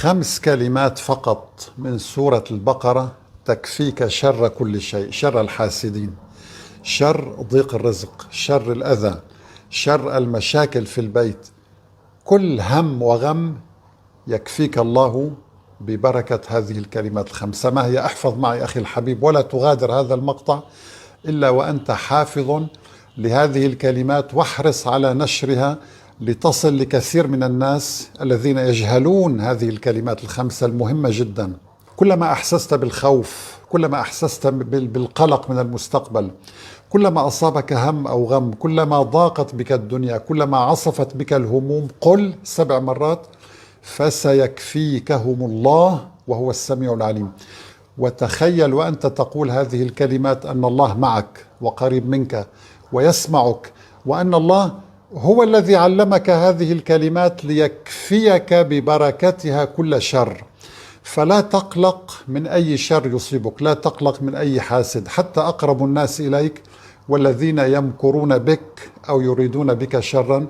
5 كلمات فقط من سورة البقرة تكفيك شر كل شيء، شر الحاسدين، شر ضيق الرزق، شر الأذى، شر المشاكل في البيت، كل هم وغم يكفيك الله ببركة هذه الكلمات ال5. ما هي؟ احفظ معي أخي الحبيب، ولا تغادر هذا المقطع إلا وأنت حافظ لهذه الكلمات، واحرص على نشرها لتصل لكثير من الناس الذين يجهلون هذه الكلمات ال5 المهمة جدا. كلما أحسست بالخوف، كلما أحسست بالقلق من المستقبل، كلما أصابك هم أو غم، كلما ضاقت بك الدنيا، كلما عصفت بك الهموم، قل 7 مرات فسيكفيكهم الله وهو السميع العليم. وتخيل وأنت تقول هذه الكلمات أن الله معك وقريب منك ويسمعك، وأن الله هو الذي علمك هذه الكلمات ليكفيك ببركتها كل شر. فلا تقلق من أي شر يصيبك، لا تقلق من أي حاسد، حتى أقرب الناس إليك والذين يمكرون بك أو يريدون بك شرا.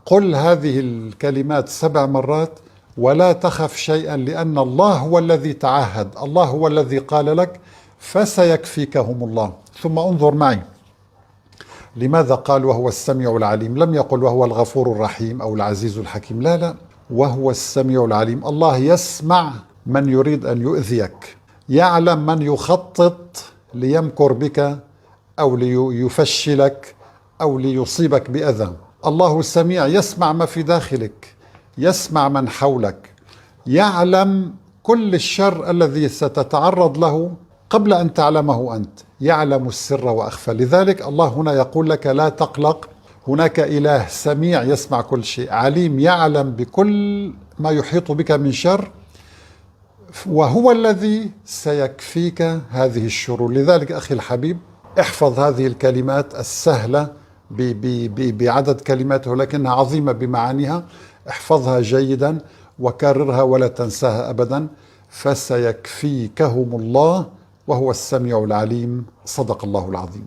قل هذه الكلمات 7 مرات ولا تخف شيئا، لأن الله هو الذي تعهد، الله هو الذي قال لك فسيكفيكهم الله. ثم انظر معي، لماذا قال وهو السميع العليم؟ لم يقل وهو الغفور الرحيم أو العزيز الحكيم، لا لا، وهو السميع العليم. الله يسمع من يريد أن يؤذيك، يعلم من يخطط ليمكر بك أو ليفشلك أو ليصيبك بأذى. الله سميع، يسمع ما في داخلك، يسمع من حولك، يعلم كل الشر الذي ستتعرض له قبل أن تعلمه أنت، يعلم السر وأخفى. لذلك الله هنا يقول لك لا تقلق، هناك إله سميع يسمع كل شيء، عليم يعلم بكل ما يحيط بك من شر، وهو الذي سيكفيك هذه الشرور. لذلك أخي الحبيب، احفظ هذه الكلمات السهلة بعدد كلماتها لكنها عظيمة بمعانيها، احفظها جيدا وكررها ولا تنساها أبدا. فسيكفيكهم الله وهو السميع العليم. صدق الله العظيم.